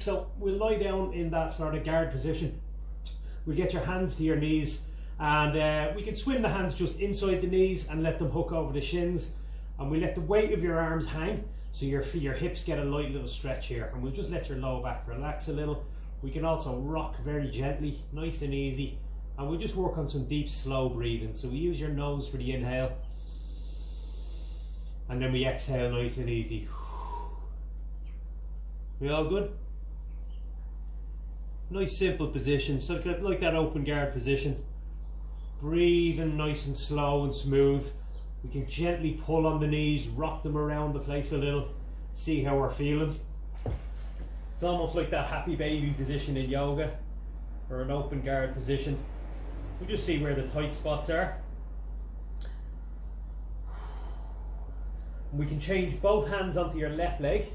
So we'll lie down in that sort of guard position. We'll get your hands to your knees, and we can swim the hands just inside the knees and let them hook over the shins, and we let the weight of your arms hang, so your hips get a light little stretch here, and we'll just let your lower back relax a little. We can also rock very gently, nice and easy, and we'll just work on some deep slow breathing. So we use your nose for the inhale, and then we exhale nice and easy. We all good? Nice simple position, so like that open guard position. Breathing nice and slow and smooth. We can gently pull on the knees, rock them around the place a little, see how we're feeling. It's almost like that happy baby position in yoga, or an open guard position. We just see where the tight spots are. We can change both hands onto your left leg.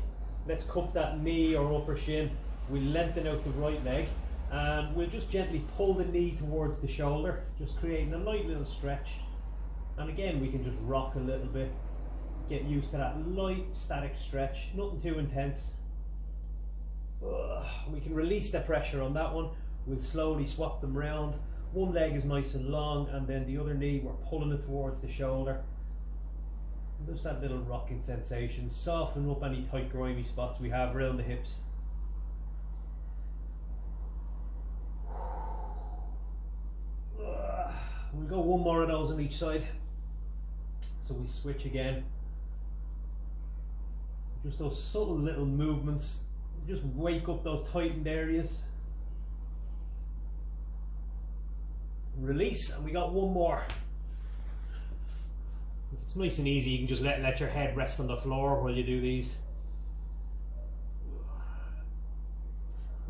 Let's cup that knee or upper shin. We'll lengthen out the right leg, and we'll just gently pull the knee towards the shoulder, just creating a light little stretch. And again, we can just rock a little bit, get used to that light static stretch, nothing too intense. We can release the pressure on that one. We'll slowly swap them round. One leg is nice and long, and then the other knee, we're pulling it towards the shoulder. And just that little rocking sensation, soften up any tight grimy spots we have around the hips. We'll go one more of those on each side. So we switch again. Just those subtle little movements, just wake up those tightened areas. Release, and we got one more. If it's nice and easy, you can just let your head rest on the floor while you do these.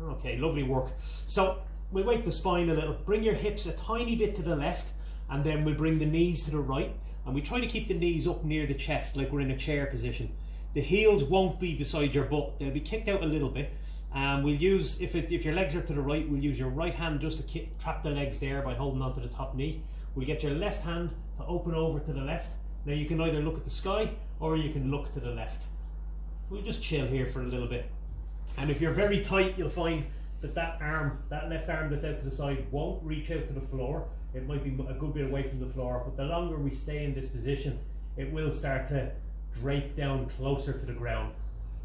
Okay, lovely work. So we'll wake the spine a little, bring your hips a tiny bit to the left, and then we'll bring the knees to the right, and we try to keep the knees up near the chest like we're in a chair position. The heels won't be beside your butt, they'll be kicked out a little bit. We'll use, if your legs are to the right, we'll use your right hand just to trap the legs there by holding onto the top knee. We'll get your left hand to open over to the left. Now you can either look at the sky or you can look to the left. We'll just chill here for a little bit. And if you're very tight, you'll find that that left arm that's out to the side won't reach out to the floor. It might be a good bit away from the floor, but the longer we stay in this position, it will start to drape down closer to the ground.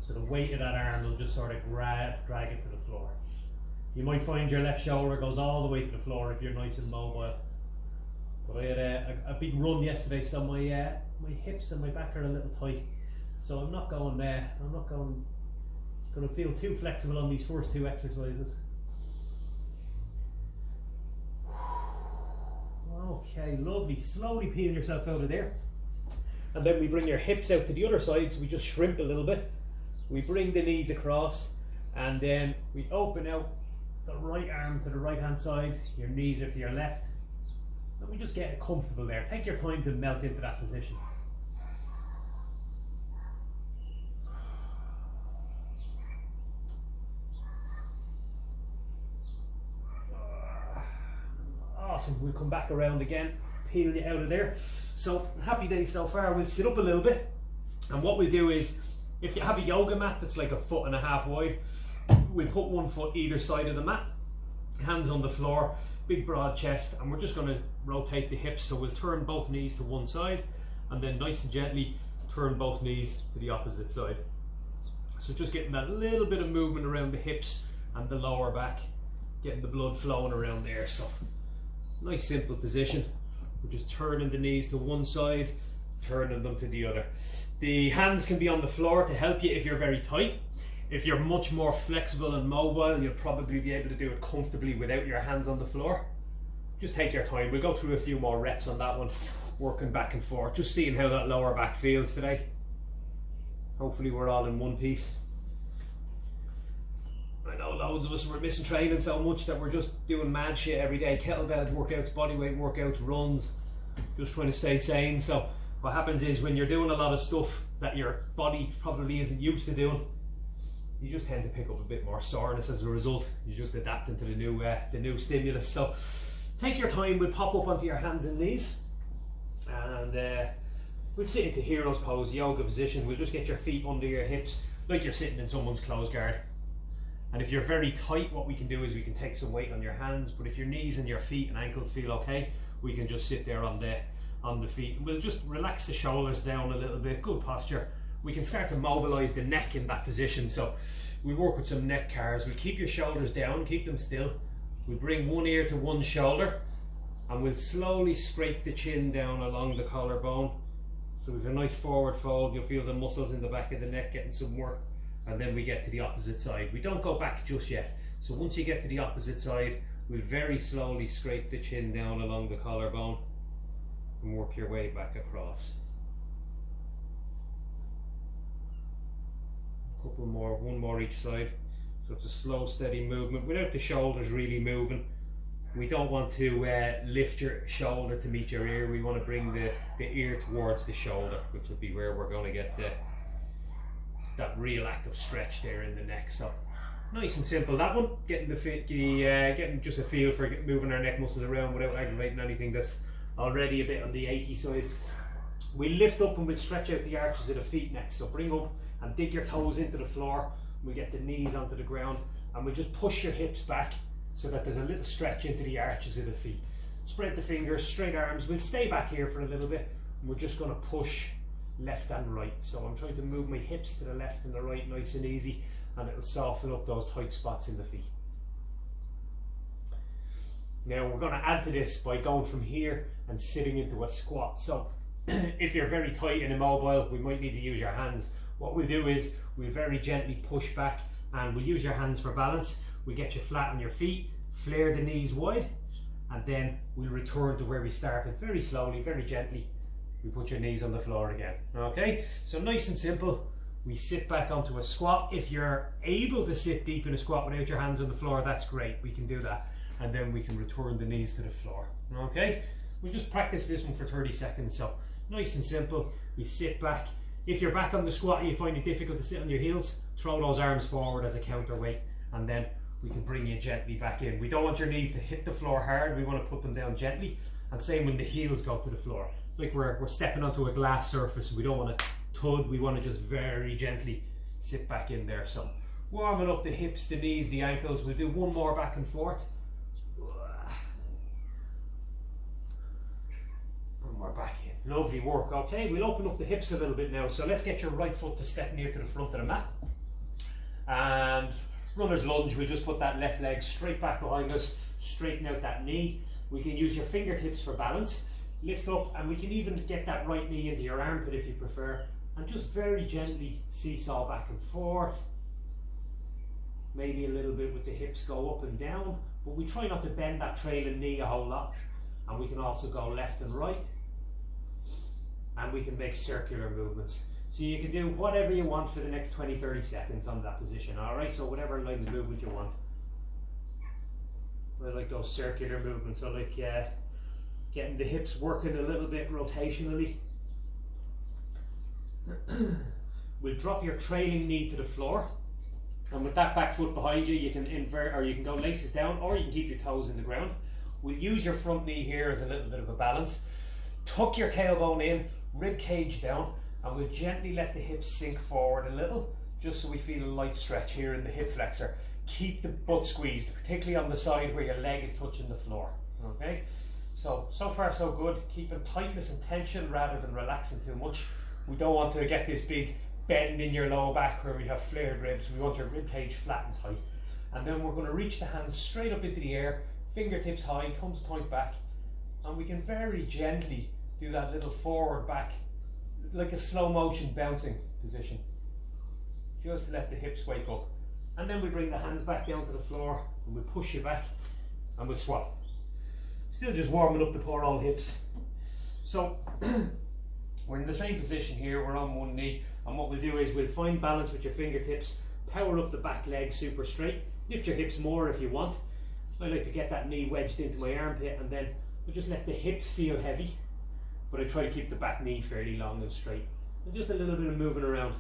So the weight of that arm will just sort of drag it to the floor. You might find your left shoulder goes all the way to the floor if you're nice and mobile. But I had a big run yesterday, so my hips and my back are a little tight. So I'm not going to feel too flexible on these first two exercises. Okay, lovely. Slowly peel yourself out of there. And then we bring your hips out to the other side, so we just shrimp a little bit. We bring the knees across, and then we open out the right arm to the right hand side, your knees are to your left, and we just get comfortable there. Take your time to melt into that position. Awesome, we'll come back around again, peel you out of there. So happy day so far. We'll sit up a little bit, and what we'll do is, if you have a yoga mat that's like 1.5 feet wide, we'll put one foot either side of the mat, hands on the floor, big broad chest, and we're just going to rotate the hips. So we'll turn both knees to one side, and then nice and gently turn both knees to the opposite side. So just getting that little bit of movement around the hips and the lower back, getting the blood flowing around there. So nice simple position. We're just turning the knees to one side, turning them to the other. The hands can be on the floor to help you if you're very tight. If you're much more flexible and mobile, you'll probably be able to do it comfortably without your hands on the floor. Just take your time. We'll go through a few more reps on that one, working back and forth, just seeing how that lower back feels today. Hopefully we're all in one piece. I know loads of us were missing training so much that we're just doing mad shit every day. Kettlebell workouts, bodyweight workouts, runs, just trying to stay sane. So what happens is when you're doing a lot of stuff that your body probably isn't used to doing, you just tend to pick up a bit more soreness as a result. You're just adapting to the new stimulus. So take your time. We'll pop up onto your hands and knees, and we'll sit into hero's pose, yoga position. We'll just get your feet under your hips like you're sitting in someone's closed guard. And if you're very tight, what we can do is we can take some weight on your hands, but if your knees and your feet and ankles feel okay, we can just sit there on the feet. We'll just relax the shoulders down a little bit, good posture. We can start to mobilize the neck in that position. So we work with some neck cars. We keep your shoulders down, keep them still. We bring one ear to one shoulder, and we'll slowly scrape the chin down along the collarbone. So we have a nice forward fold. You'll feel the muscles in the back of the neck getting some work. And then we get to the opposite side. We don't go back just yet. So once you get to the opposite side, we'll very slowly scrape the chin down along the collarbone and work your way back across. A couple more, one more each side. So it's a slow, steady movement without the shoulders really moving. We don't want to lift your shoulder to meet your ear. We want to bring the ear towards the shoulder, which will be where we're going to get that real active stretch there in the neck. So nice and simple, that one. Getting getting just a feel for moving our neck muscles around without aggravating anything that's already a bit on the achy side. We lift up and we'll stretch out the arches of the feet next. So bring up and dig your toes into the floor. We get the knees onto the ground, and we just push your hips back so that there's a little stretch into the arches of the feet. Spread the fingers, straight arms. We'll stay back here for a little bit, and we're just going to push left and right. So I'm trying to move my hips to the left and the right nice and easy, and it'll soften up those tight spots in the feet. Now we're going to add to this by going from here and sitting into a squat. So if you're very tight and immobile, we might need to use your hands. What we'll do is we'll very gently push back, and we'll use your hands for balance. We get you flat on your feet, flare the knees wide, and then we'll return to where we started. Very slowly, very gently, we put your knees on the floor again. Okay, so nice and simple. We sit back onto a squat. If you're able to sit deep in a squat without your hands on the floor, that's great, we can do that. And then we can return the knees to the floor. Okay, we'll just practice this one for 30 seconds. So nice and simple, we sit back. If you're back on the squat and you find it difficult to sit on your heels, throw those arms forward as a counterweight, and then we can bring you gently back in. We don't want your knees to hit the floor hard, we want to put them down gently. And same when the heels go to the floor. Like we're stepping onto a glass surface, we don't want to thud, we want to just very gently sit back in there. So warming up the hips, the knees, the ankles. We'll do one more back and forth. And we're back in. Lovely work. Okay, we'll open up the hips a little bit now. So let's get your right foot to step near to the front of the mat. And runner's lunge, we'll just put that left leg straight back behind us, straighten out that knee. We can use your fingertips for balance. Lift up, and we can even get that right knee into your armpit if you prefer, and just very gently seesaw back and forth. Maybe a little bit with the hips go up and down, but we try not to bend that trailing knee a whole lot. And we can also go left and right, and we can make circular movements. So you can do whatever you want for the next 20-30 seconds on that position. Alright, so whatever lines of movement you want. I like those circular movements. I like getting the hips working a little bit rotationally. We'll drop your trailing knee to the floor, and with that back foot behind you, you can invert, or you can go laces down, or you can keep your toes in the ground. We'll use your front knee here as a little bit of a balance. Tuck your tailbone in, rib cage down, and we'll gently let the hips sink forward a little, just so we feel a light stretch here in the hip flexor. Keep the butt squeezed, particularly on the side where your leg is touching the floor. Okay, so far so good. Keeping tightness and tension rather than relaxing too much. We don't want to get this big bend in your lower back where we have flared ribs. We want your rib cage flat and tight. And then we're going to reach the hands straight up into the air, fingertips high, thumbs point back, and we can very gently do that little forward back, like a slow motion bouncing position, just to let the hips wake up. And then we bring the hands back down to the floor, and we push you back, and we'll swap. Still just warming up the poor old hips. So we're in the same position here, we're on one knee, and what we'll do is we'll find balance with your fingertips, power up the back leg super straight, lift your hips more if you want. I like to get that knee wedged into my armpit, and then we'll just let the hips feel heavy, but I try to keep the back knee fairly long and straight. And just a little bit of moving around.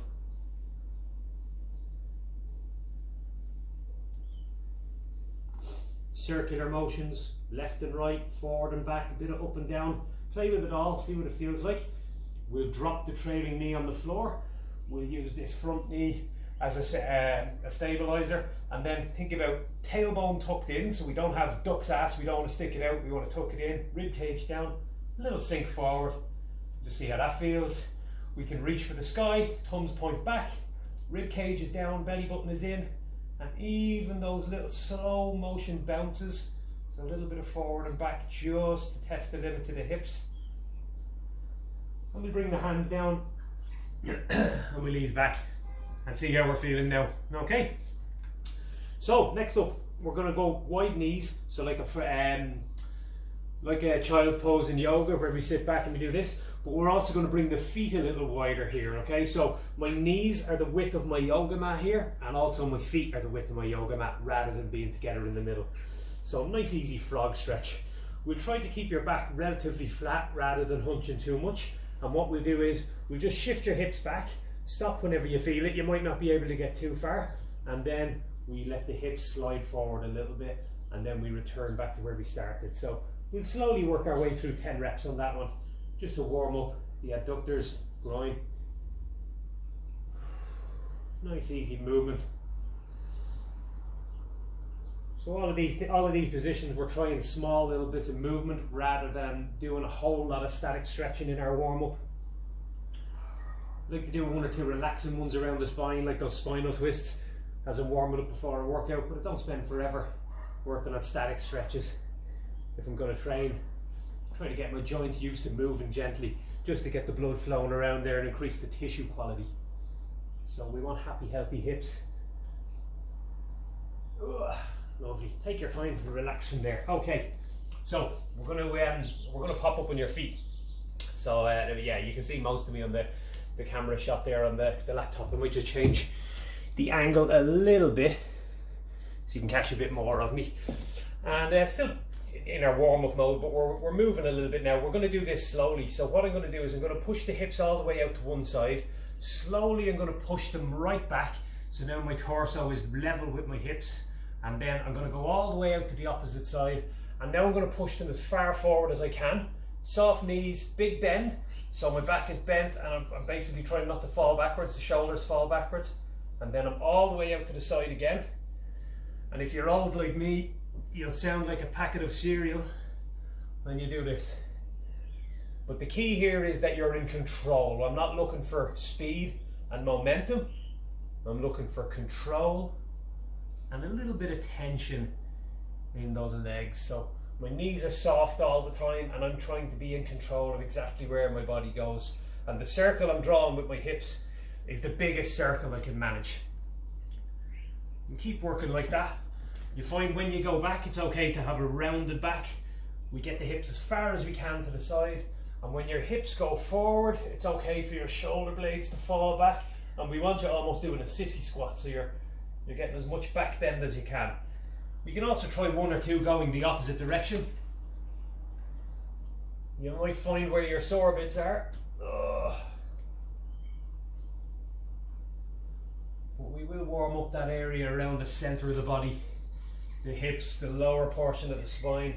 Circular motions, left and right, forward and back, a bit of up and down. Play with it all, see what it feels like. We'll drop the trailing knee on the floor. We'll use this front knee as a stabilizer, and then think about tailbone tucked in, so we don't have duck's ass, we don't want to stick it out, we want to tuck it in, rib cage down, a little sink forward, just see how that feels. We can reach for the sky, thumbs point back, rib cage is down, belly button is in, and even those little slow motion bounces, so a little bit of forward and back just to test the limits of the hips. And we bring the hands down and we ease back and see how we're feeling now. Okay, so next up we're going to go wide knees, so like a child's pose in yoga where we sit back and we do this, but we're also going to bring the feet a little wider here. Okay, so my knees are the width of my yoga mat here, and also my feet are the width of my yoga mat rather than being together in the middle. So nice easy frog stretch. We'll try to keep your back relatively flat rather than hunching too much, and what we'll do is we'll just shift your hips back, stop whenever you feel it, you might not be able to get too far, and then we let the hips slide forward a little bit, and then we return back to where we started. So we'll slowly work our way through 10 reps on that one, just to warm up the adductors, groin. Nice easy movement. So all of these positions, we're trying small little bits of movement rather than doing a whole lot of static stretching in our warm-up. I like to do one or two relaxing ones around the spine, like those spinal twists, as a warm up before a workout, but I don't spend forever working on static stretches. If I'm going to train, try to get my joints used to moving gently, just to get the blood flowing around there and increase the tissue quality. So we want happy, healthy hips. Ugh. Lovely. Take your time to relax from there. Okay, so we're gonna pop up on your feet. So yeah, you can see most of me on the camera shot there on the laptop, and we just change the angle a little bit so you can catch a bit more of me. And still in our warm-up mode, but we're moving a little bit now. We're going to do this slowly. So what I'm going to do is I'm going to push the hips all the way out to one side. Slowly I'm going to push them right back, so now my torso is level with my hips. And then I'm going to go all the way out to the opposite side, and now I'm going to push them as far forward as I can. Soft knees, big bend, so my back is bent, and I'm basically trying not to fall backwards, the shoulders fall backwards. And then I'm all the way out to the side again. And if you're old like me, you'll sound like a packet of cereal when you do this. But the key here is that you're in control. I'm not looking for speed and momentum. I'm looking for control and a little bit of tension in those legs. So my knees are soft all the time, and I'm trying to be in control of exactly where my body goes. And the circle I'm drawing with my hips is the biggest circle I can manage. And keep working like that. You find when you go back, it's okay to have a rounded back. We get the hips as far as we can to the side. And when your hips go forward, it's okay for your shoulder blades to fall back. And we want you almost doing a sissy squat, so you're getting as much back bend as you can. You can also try one or two going the opposite direction. You might find where your sore bits are. But we will warm up that area around the center of the body, the hips, the lower portion of the spine.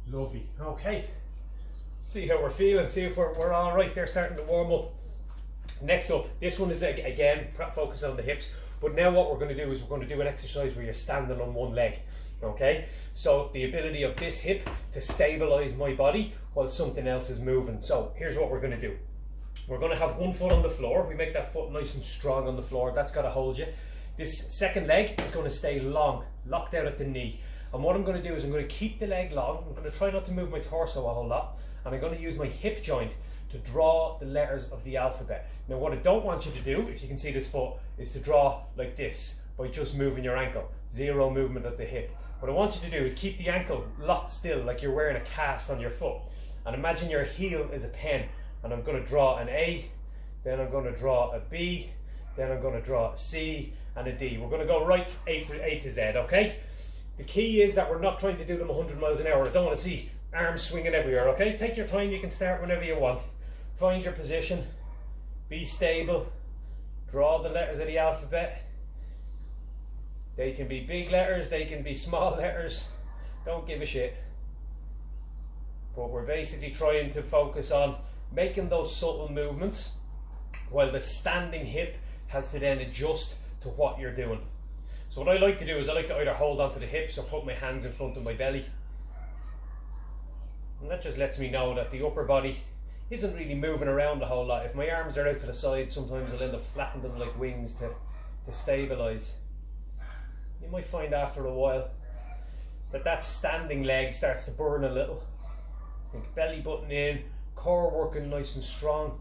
Lovely. Okay. See how we're feeling, see if we're all right. They're starting to warm up. Next up, this one is again focus on the hips, but now what we're going to do is we're going to do an exercise where you're standing on one leg. Okay, so the ability of this hip to stabilize my body while something else is moving. So here's what we're going to do. We're going to have one foot on the floor. We make that foot nice and strong on the floor. That's got to hold you. This second leg is going to stay long, locked out at the knee. And what I'm going to do is I'm going to keep the leg long. I'm going to try not to move my torso a whole lot, and I'm going to use my hip joint to draw the letters of the alphabet. Now what I don't want you to do, if you can see this foot, is to draw like this by just moving your ankle. Zero movement at the hip. What I want you to do is keep the ankle locked still, like you're wearing a cast on your foot. And imagine your heel is a pen, and I'm going to draw an A, then I'm going to draw a B, then I'm going to draw a C and a D. We're going to go right A to Z, okay? The key is that we're not trying to do them 100 miles an hour. I don't want to see arms swinging everywhere, okay? Take your time, you can start whenever you want. Find your position, be stable, draw the letters of the alphabet. They can be big letters, they can be small letters, don't give a shit. But we're basically trying to focus on making those subtle movements, while the standing hip has to then adjust to what you're doing. So what I like to do is I like to either hold onto the hips or put my hands in front of my belly. And that just lets me know that the upper body isn't really moving around a whole lot. If my arms are out to the side, sometimes I'll end up flapping them like wings to stabilize. You might find after a while that standing leg starts to burn a little. Think belly button in, core working nice and strong.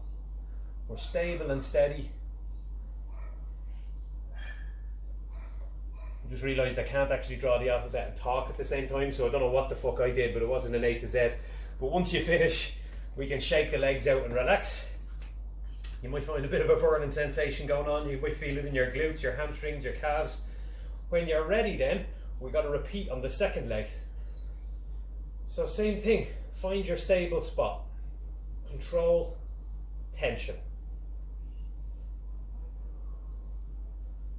We're stable and steady. I just realised I can't actually draw the alphabet and talk at the same time, so I don't know what the fuck I did, but it wasn't an A to Z. But once you finish, we can shake the legs out and relax. You might find a bit of a burning sensation going on. You might feel it in your glutes, your hamstrings, your calves. When you're ready then, we got to repeat on the second leg. So same thing, find your stable spot. Control, tension.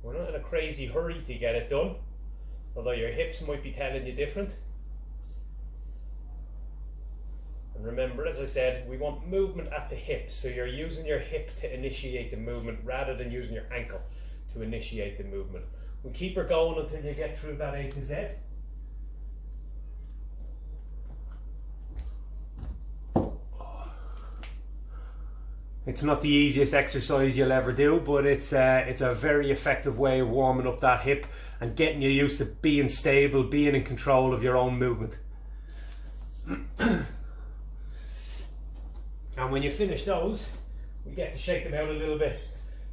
We're not in a crazy hurry to get it done, although your hips might be telling you different. And remember, as I said, we want movement at the hips, so you're using your hip to initiate the movement rather than using your ankle to initiate the movement. We keep her going until you get through that A to Z. It's not the easiest exercise you'll ever do, but it's a very effective way of warming up that hip and getting you used to being stable, being in control of your own movement. And when you finish those, we get to shake them out a little bit,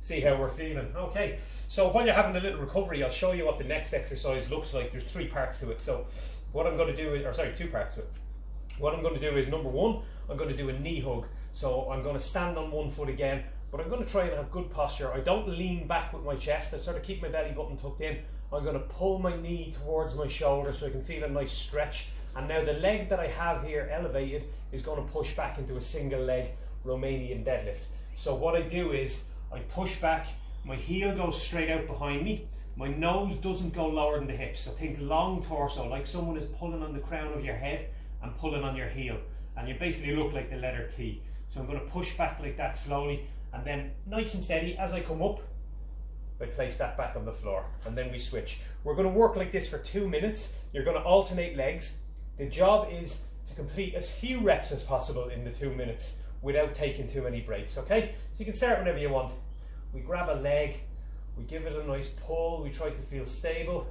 see how we're feeling. Okay, so while you're having a little recovery, I'll show you what the next exercise looks like. There's 3 parts to it. So what I'm going to do is, or sorry, 2 parts to it. What I'm going to do is, number 1, I'm going to do a knee hug. So I'm going to stand on one foot again, but I'm going to try and have good posture. I don't lean back with my chest. I sort of keep my belly button tucked in. I'm going to pull my knee towards my shoulder so I can feel a nice stretch. And now the leg that I have here elevated is going to push back into a single leg Romanian deadlift. So what I do is I push back, my heel goes straight out behind me, my nose doesn't go lower than the hips. So think long torso, like someone is pulling on the crown of your head and pulling on your heel. And you basically look like the letter T. So I'm going to push back like that slowly, and then nice and steady as I come up, I place that back on the floor, and then we switch. We're going to work like this for 2 minutes. You're going to alternate legs. The job is to complete as few reps as possible in the 2 minutes without taking too many breaks, okay? So you can start whenever you want. We grab a leg, we give it a nice pull, we try to feel stable,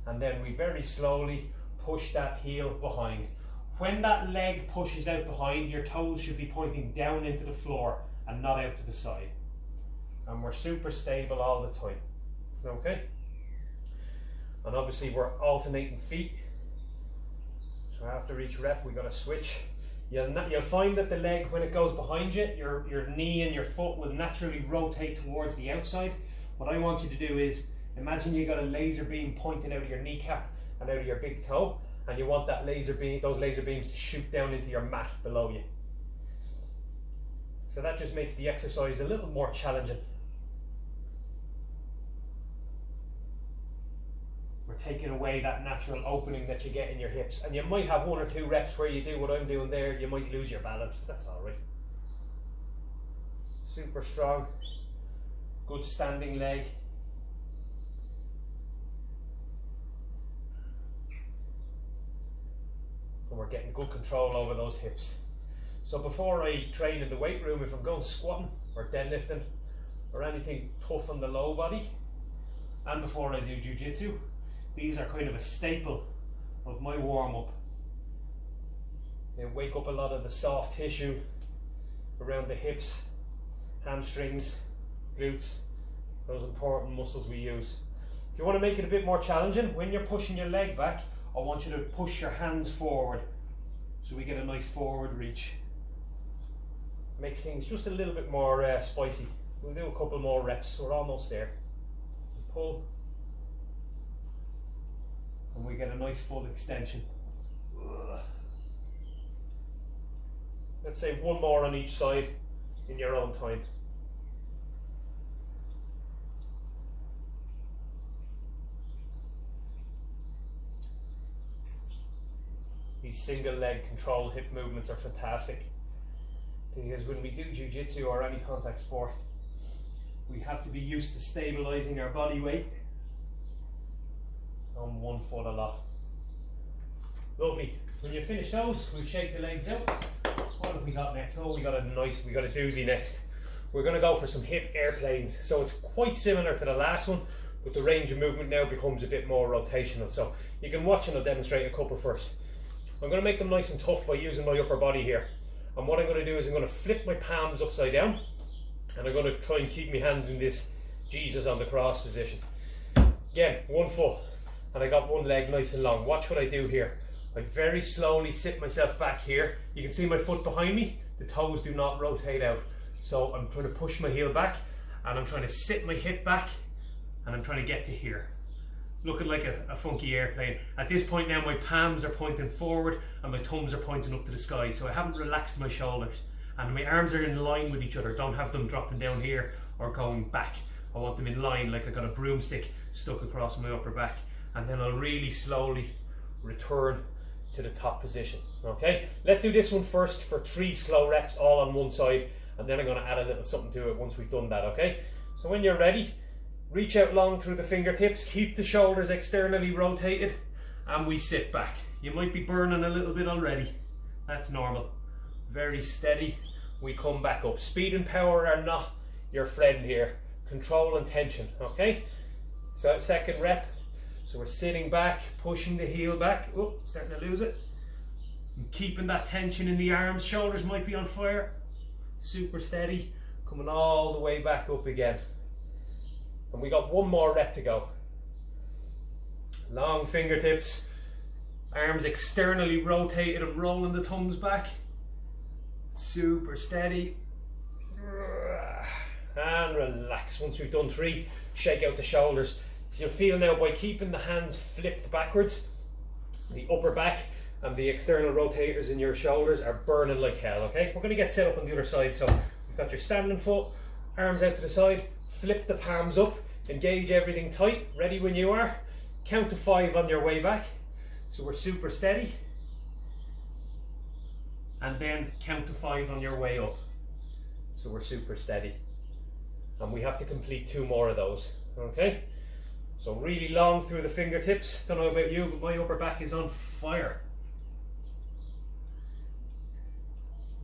and then we very slowly push that heel behind. When that leg pushes out behind, your toes should be pointing down into the floor and not out to the side. And we're super stable all the time, okay? And obviously we're alternating feet. So after each rep, we're going to switch. You'll find that the leg, when it goes behind you, your knee and your foot will naturally rotate towards the outside. What I want you to do is, imagine you got a laser beam pointing out of your kneecap and out of your big toe. And you want that laser beam, those laser beams to shoot down into your mat below you. So that just makes the exercise a little more challenging. We're taking away that natural opening that you get in your hips. And you might have 1 or 2 reps where you do what I'm doing there, you might lose your balance, but that's all right. Super strong, good standing leg. And we're getting good control over those hips. So before I train in the weight room, if I'm going squatting or deadlifting or anything tough on the low body, and before I do jiu-jitsu, these are kind of a staple of my warm-up. They wake up a lot of the soft tissue around the hips, hamstrings, glutes, those important muscles we use. If you want to make it a bit more challenging, when you're pushing your leg back, I want you to push your hands forward so we get a nice forward reach. Makes things just a little bit more spicy. We'll do a couple more reps, we're almost there. Pull, and we get a nice full extension. Let's say 1 more on each side in your own time. These single leg controlled hip movements are fantastic. because when we do jiu-jitsu or any contact sport, we have to be used to stabilizing our body weight on one foot a lot. Lovely. When you finish those, we'll shake the legs out. What have we got next? Oh, we got a doozy next. We're going to go for some hip airplanes. So it's quite similar to the last one, but the range of movement now becomes a bit more rotational. So you can watch and I'll demonstrate a couple first. I'm going to make them nice and tough by using my upper body here. And what I'm going to do is I'm going to flip my palms upside down, and I'm going to try and keep my hands in this Jesus on the cross position. Again, 1 foot, and I got one leg nice and long. Watch what I do here. I very slowly sit myself back here. You can see my foot behind me. The toes do not rotate out. So I'm trying to push my heel back, and I'm trying to sit my hip back, and I'm trying to get to here. Looking like a funky airplane. At this point now, my palms are pointing forward and my thumbs are pointing up to the sky. So I haven't relaxed my shoulders, and my arms are in line with each other. Don't have them dropping down here or going back. I want them in line, like I got a broomstick stuck across my upper back. And then I'll really slowly return to the top position. Okay, let's do this one first for 3 slow reps, all on one side, and then I'm going to add a little something to it once we've done that. Okay, so when you're ready, reach out long through the fingertips, keep the shoulders externally rotated, and we sit back. You might be burning a little bit already. That's normal. Very steady. We come back up. Speed and power are not your friend here. Control and tension. Okay, so second rep. So we're sitting back, pushing the heel back. Oh, starting to lose it. And keeping that tension in the arms. Shoulders might be on fire. Super steady. Coming all the way back up again. And we got 1 more rep to go. Long fingertips. Arms externally rotated and rolling the thumbs back. Super steady. And relax. Once we've done 3, shake out the shoulders. So you'll feel now, by keeping the hands flipped backwards, the upper back and the external rotators in your shoulders are burning like hell. Okay, we're going to get set up on the other side. So you've got your standing foot, arms out to the side, flip the palms up, engage everything tight. Ready when you are. Count to 5 on your way back. So we're super steady. And then count to 5 on your way up. So we're super steady. And we have to complete 2 more of those. Okay, so really long through the fingertips. Don't know about you, but my upper back is on fire.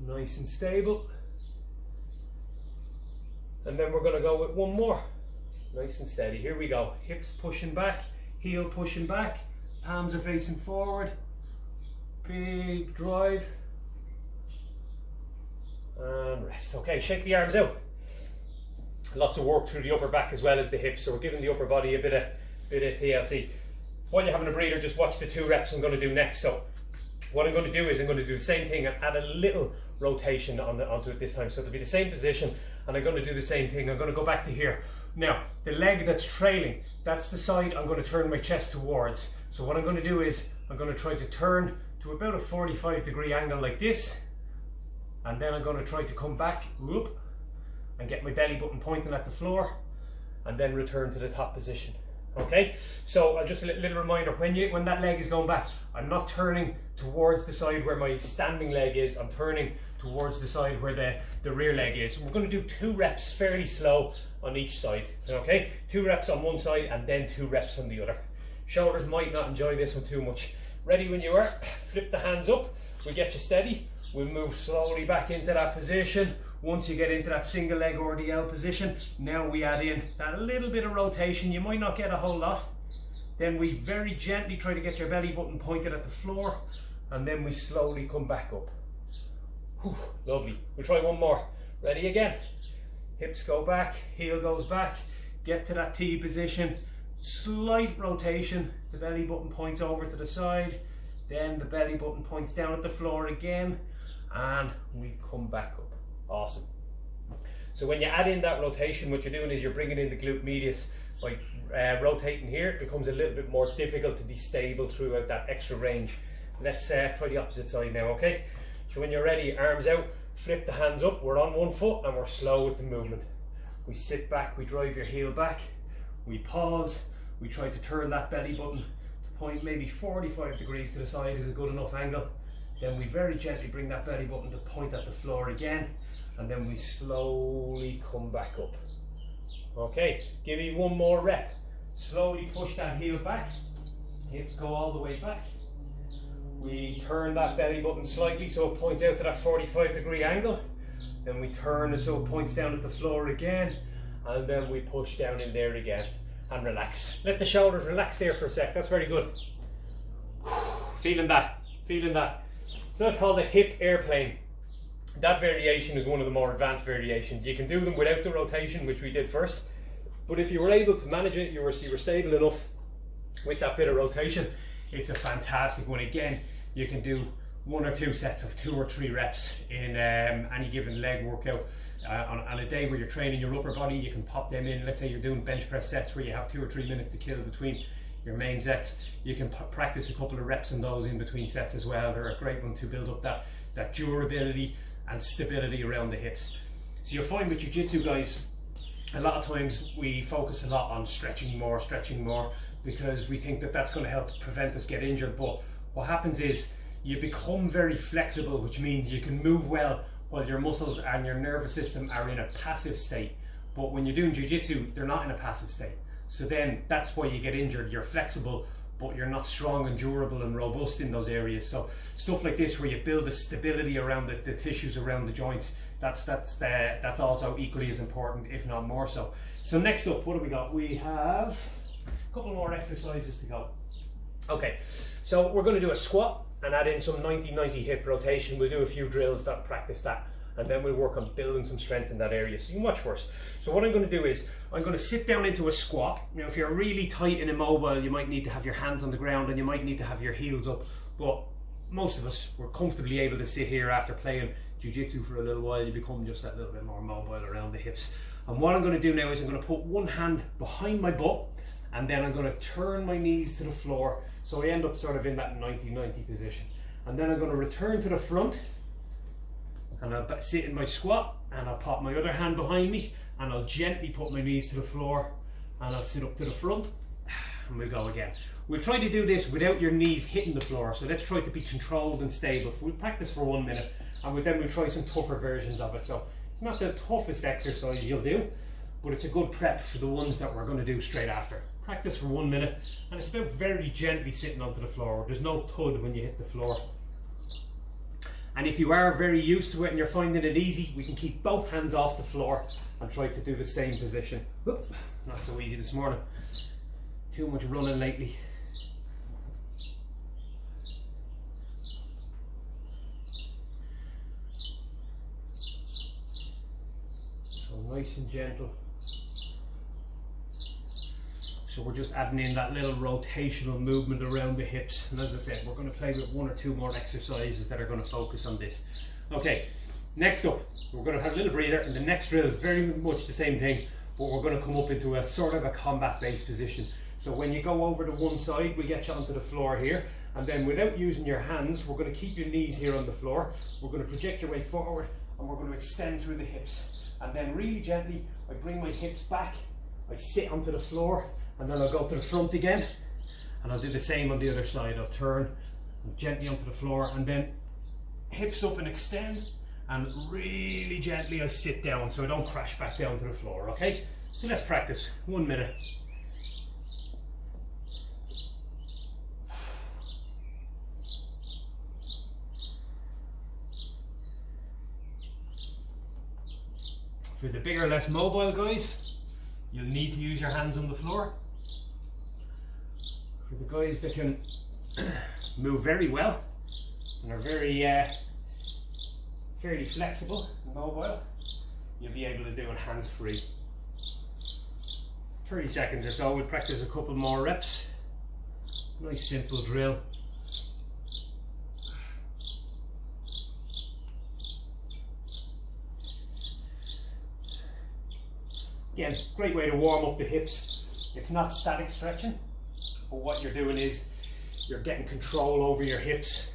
Nice and stable. And then we're going to go with 1 more. Nice and steady. Here we go. Hips pushing back, heel pushing back, palms are facing forward. Big drive. And rest. Okay, shake the arms out. Lots of work through the upper back as well as the hips, so we're giving the upper body a bit of TLC. While you're having a breather, just watch the 2 reps I'm going to do next. So what I'm going to do is I'm going to do the same thing and add a little rotation onto it this time. So it'll be the same position, and I'm going to do the same thing. I'm going to go back to here. Now, the leg that's trailing, that's the side I'm going to turn my chest towards. So what I'm going to do is I'm going to try to turn to about a 45-degree angle like this, and then I'm going to try to come back, whoop, and get my belly button pointing at the floor, and then return to the top position. Okay, so just a little reminder, when that leg is going back, I'm not turning towards the side where my standing leg is, I'm turning towards the side where the rear leg is. And we're going to do 2 reps fairly slow on each side. Okay, 2 reps on one side and then 2 reps on the other. Shoulders might not enjoy this one too much. Ready when you are, flip the hands up, we get you steady, we'll move slowly back into that position. Once you get into that single leg RDL position, now we add in that little bit of rotation. You might not get a whole lot. Then we very gently try to get your belly button pointed at the floor, and then we slowly come back up. Whew, lovely. We'll try 1 more. Ready again. Hips go back, heel goes back, get to that T position, slight rotation, the belly button points over to the side, then the belly button points down at the floor again, and we come back up. Awesome. So when you add in that rotation, what you're doing is you're bringing in the glute medius. By rotating here, it becomes a little bit more difficult to be stable throughout that extra range. Let's try the opposite side now, okay? So when you're ready, arms out, flip the hands up, we're on 1 foot and we're slow with the movement. We sit back, we drive your heel back, we pause, we try to turn that belly button to point maybe 45 degrees to the side is a good enough angle. Then we very gently bring that belly button to point at the floor again, and then we slowly come back up. Okay, give me one more rep. Slowly push that heel back, hips go all the way back. We turn that belly button slightly so it points out to that 45-degree angle. Then we turn it so it points down at the floor again, and then we push down in there again and relax. Let the shoulders relax there for a sec. That's very good. Feeling that, feeling that. So that's called a hip airplane. That variation is one of the more advanced variations. You can do them without the rotation, which we did first, but if you were able to manage it, you were stable enough with that bit of rotation, it's a fantastic one. Again, you can do 1 or 2 sets of 2 or 3 reps in any given leg workout. On a day where you're training your upper body, you can pop them in. Let's say you're doing bench press sets where you have 2 or 3 minutes to kill between your main sets. You can practice a couple of reps on those in between sets as well. They're a great one to build up that durability and stability around the hips. So you'll find with Jiu-Jitsu, guys, a lot of times we focus a lot on stretching more, because we think that that's going to help prevent us get injured. But what happens is you become very flexible, which means you can move well while your muscles and your nervous system are in a passive state. But when you're doing Jiu-Jitsu, they're not in a passive state. So then that's why you get injured. You're flexible, but you're not strong and durable and robust in those areas. So stuff like this, where you build the stability around the tissues around the joints, that's also equally as important, if not more so. So next up, what do we got? We have a couple more exercises to go. Okay, so we're going to do a squat and add in some 90-90 hip rotation. We'll do a few drills that practice that, and then we'll work on building some strength in that area. So you can watch first. So what I'm going to do is I'm going to sit down into a squat. You know, if you're really tight and immobile, you might need to have your hands on the ground and you might need to have your heels up, but most of us were comfortably able to sit here after playing Jiu-Jitsu for a little while. You become just that little bit more mobile around the hips. And what I'm going to do now is I'm going to put one hand behind my butt, and then I'm going to turn my knees to the floor, so I end up sort of in that 90-90 position. And then I'm going to return to the front, and I'll sit in my squat, and I'll pop my other hand behind me, and I'll gently put my knees to the floor, and I'll sit up to the front, and we'll go again. We'll try to do this without your knees hitting the floor, so let's try to be controlled and stable. We'll practice for 1 minute, and then we'll try some tougher versions of it. So it's not the toughest exercise you'll do, but it's a good prep for the ones that we're going to do straight after. Practice for 1 minute, and it's about very gently sitting onto the floor. There's no thud when you hit the floor. And if you are very used to it and you're finding it easy, we can keep both hands off the floor and try to do the same position. Oop, not so easy this morning. Too much running lately. So nice and gentle. So we're just adding in that little rotational movement around the hips. And as I said, we're going to play with 1 or 2 more exercises that are going to focus on this. Okay, next up, we're going to have a little breather, and the next drill is very much the same thing, but we're going to come up into a sort of a combat-based position. So when you go over to one side, we get you onto the floor here, and then without using your hands, we're going to keep your knees here on the floor. We're going to project your weight forward, and we're going to extend through the hips. And then really gently, I bring my hips back, I sit onto the floor, and then I'll go to the front again, and I'll do the same on the other side. I'll turn and gently onto the floor, and then hips up and extend, and really gently I sit down so I don't crash back down to the floor. Okay, so let's practice 1 minute. For the bigger, less mobile guys, you'll need to use your hands on the floor. For the guys that can move very well and are very fairly flexible and mobile, you'll be able to do it hands free. 30 seconds or so. We'll practice a couple more reps. Nice simple drill. Again, great way to warm up the hips. It's not static stretching, but what you're doing is you're getting control over your hips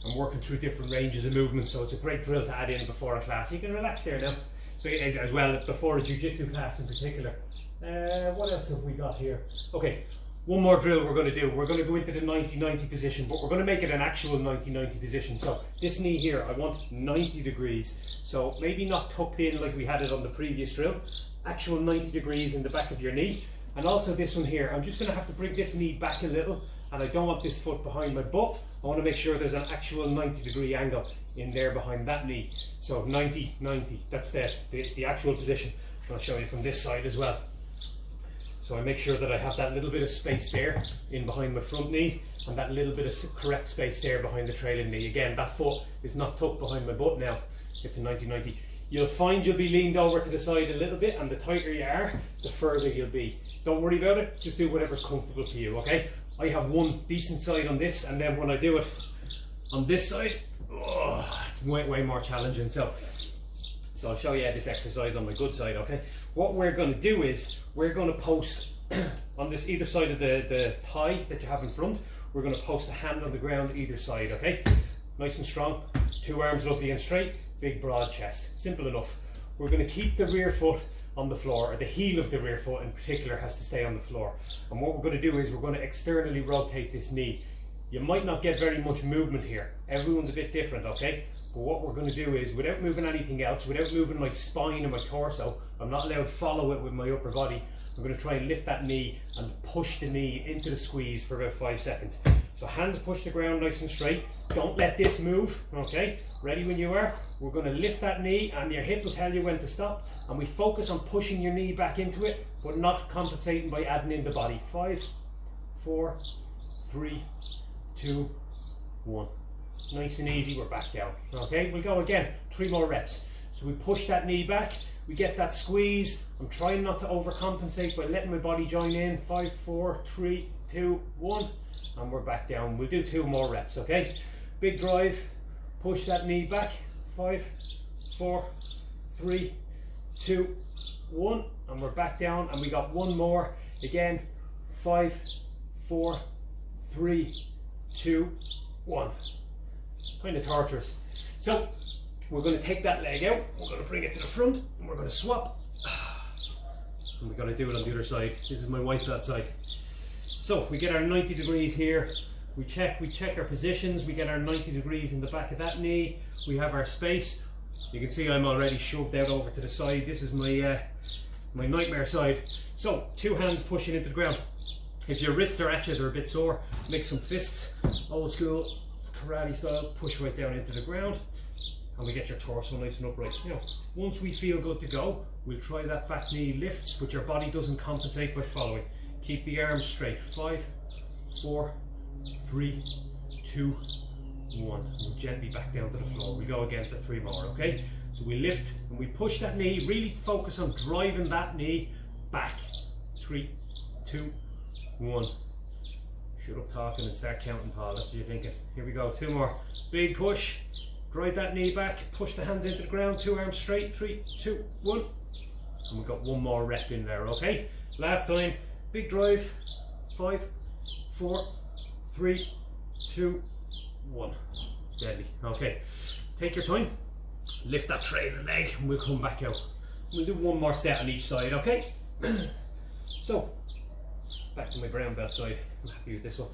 and working through different ranges of movement. So it's a great drill to add in before a class. You can relax there now. So as well, before a jiu-jitsu class in particular. What else have we got here? Okay, One more drill we're going to do. We're going to go into the 90-90 position, but we're going to make it an actual 90-90 position. So this knee here, I want 90 degrees. So maybe not tucked in like we had it on the previous drill. Actual 90 degrees in the back of your knee. And also this one here, I'm just going to have to bring this knee back a little, and I don't want this foot behind my butt. I want to make sure there's an actual 90-degree angle in there behind that knee. So 90-90, that's the actual position. I'll show you from this side as well. So I make sure that I have that little bit of space there in behind my front knee, and that little bit of correct space there behind the trailing knee. Again, that foot is not tucked behind my butt now. It's a 90-90. You'll find you'll be leaned over to the side a little bit, and the tighter you are, the further you'll be. Don't worry about it, just do whatever's comfortable for you, okay? I have one decent side on this, and then when I do it on this side, it's way more challenging. So I'll show you this exercise on my good side, okay? What we're going to do is, we're going to post on this either side of the thigh that you have in front, we're going to post a hand on the ground either side, okay? Nice and strong, 2 arms lovely and straight, big broad chest, simple enough. We're going to keep the rear foot on the floor, or the heel of the rear foot in particular has to stay on the floor. And what we're going to do is we're going to externally rotate this knee. You might not get very much movement here. Everyone's a bit different, okay? But what we're going to do is, without moving anything else, without moving my spine and my torso, I'm not allowed to follow it with my upper body. I'm going to try and lift that knee and push the knee into the squeeze for about 5 seconds. So hands push the ground nice and straight. Don't let this move, okay? Ready when you are. We're going to lift that knee, and your hip will tell you when to stop. And we focus on pushing your knee back into it, but not compensating by adding in the body. 5, 4, 3, 2, 1. Nice and easy, we're back down. Okay, we'll go again, 3 more reps. So we push that knee back, we get that squeeze. I'm trying not to overcompensate by letting my body join in. 5, 4, 3, 2, 1, and we're back down. We'll do 2 more reps, okay? Big drive, push that knee back. 5, 4, 3, 2, 1, and we're back down, and we got 1 more. Again, 5, 4, 3, 2, 1. Kind of torturous. So we're going to take that leg out, we're going to bring it to the front, and we're going to swap, and we're going to do it on the other side. This is my white belt side. So we get our 90 degrees here, we check our positions, we get our 90 degrees in the back of that knee, we have our space. You can see I'm already shoved out over to the side. This is my my nightmare side. So 2 hands pushing into the ground. If your wrists are at you, they're a bit sore, make some fists, old school karate style, push right down into the ground, and we get your torso nice and upright. You know, once we feel good to go, we'll try that back knee lifts, but your body doesn't compensate by following. Keep the arms straight. 5, 4, 3, 2, 1. We'll gently back down to the floor. We go again for 3 more, okay? So we lift and we push that knee, really focus on driving that knee back. 3, 2, 1. Shut up talking and start counting, Paul. That's what you're thinking. Here we go, 2 more. Big push. Drive that knee back. Push the hands into the ground. 2 arms straight. 3, 2, 1. And we've got 1 more rep in there, okay? Last time. Big drive. 5, 4, 3, 2, 1. Deadly. Okay. Take your time. Lift that trailing leg and we'll come back out. We'll do 1 more set on each side, okay? So, back to my brown belt side. I'm happy with this one.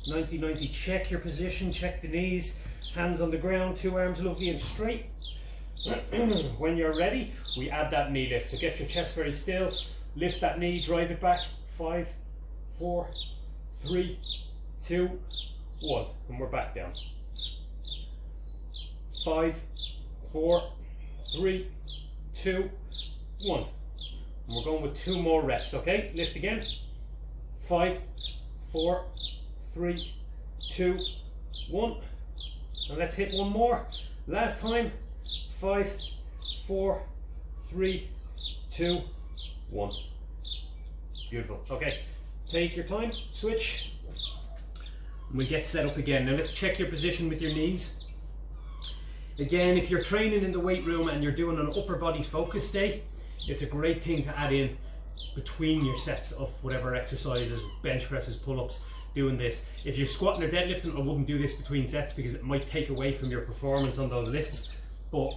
90-90, check your position, check the knees, hands on the ground, 2 arms lovely and straight. When you're ready, we add that knee lift. So get your chest very still, lift that knee, drive it back. 5, 4, 3, 2, 1, and we're back down. 5, 4, 3, 2, 1. And we're going with 2 more reps, okay? Lift again. 5, 4, 3, 2, 1. And let's hit 1 more. Last time. 5, 4, 3, 2, 1. Beautiful. Okay. Take your time. Switch. And we'll get set up again. Now let's check your position with your knees. Again, if you're training in the weight room and you're doing an upper body focus day, it's a great thing to add in between your sets of whatever exercises, bench presses, pull-ups, doing this. If you're squatting or deadlifting, I wouldn't do this between sets because it might take away from your performance on those lifts. But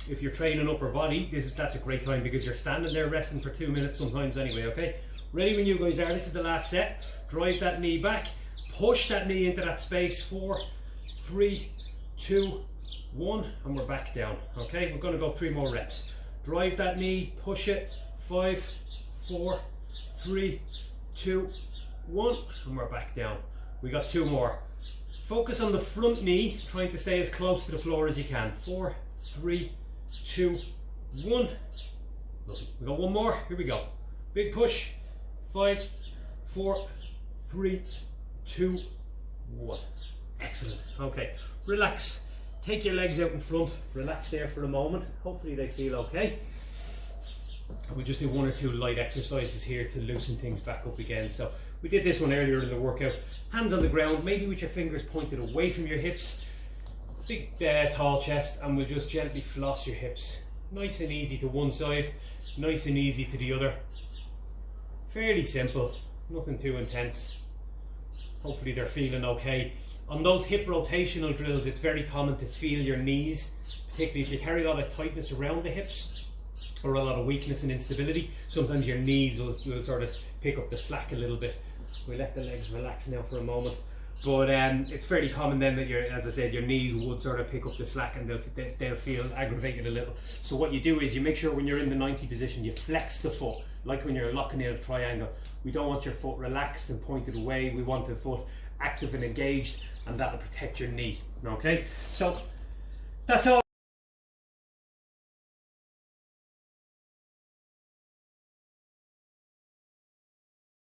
if you're training upper body, that's a great time because you're standing there resting for 2 minutes sometimes anyway, okay? Ready when you guys are. This is the last set. Drive that knee back, push that knee into that space. 4, 3, 2, 1, and we're back down, okay? We're gonna go 3 more reps. Drive that knee, push it. 5, 4, 3, 2, 1, and we're back down. We got 2 more. Focus on the front knee, trying to stay as close to the floor as you can. 4, 3, 2, 1. Lovely. We got 1 more. Here we go. Big push. 5, 4, 3, 2, 1. Excellent. Okay. Relax. Take your legs out in front. Relax there for a moment. Hopefully they feel okay. We'll just do 1 or 2 light exercises here to loosen things back up again. So we did this one earlier in the workout. Hands on the ground, maybe with your fingers pointed away from your hips. Big tall chest, and we'll just gently floss your hips. Nice and easy to one side, nice and easy to the other. Fairly simple, nothing too intense. Hopefully they're feeling okay. On those hip rotational drills, it's very common to feel your knees, particularly if you carry a lot of tightness around the hips or a lot of weakness and instability. Sometimes your knees will sort of pick up the slack a little bit. We'll let the legs relax now for a moment. But it's fairly common then that as I said, your knees would sort of pick up the slack and they'll feel aggravated a little. So what you do is you make sure when you're in the 90 position, you flex the foot, like when you're locking in a triangle. We don't want your foot relaxed and pointed away. We want the foot active and engaged, and that'll protect your knee, okay? So that's all.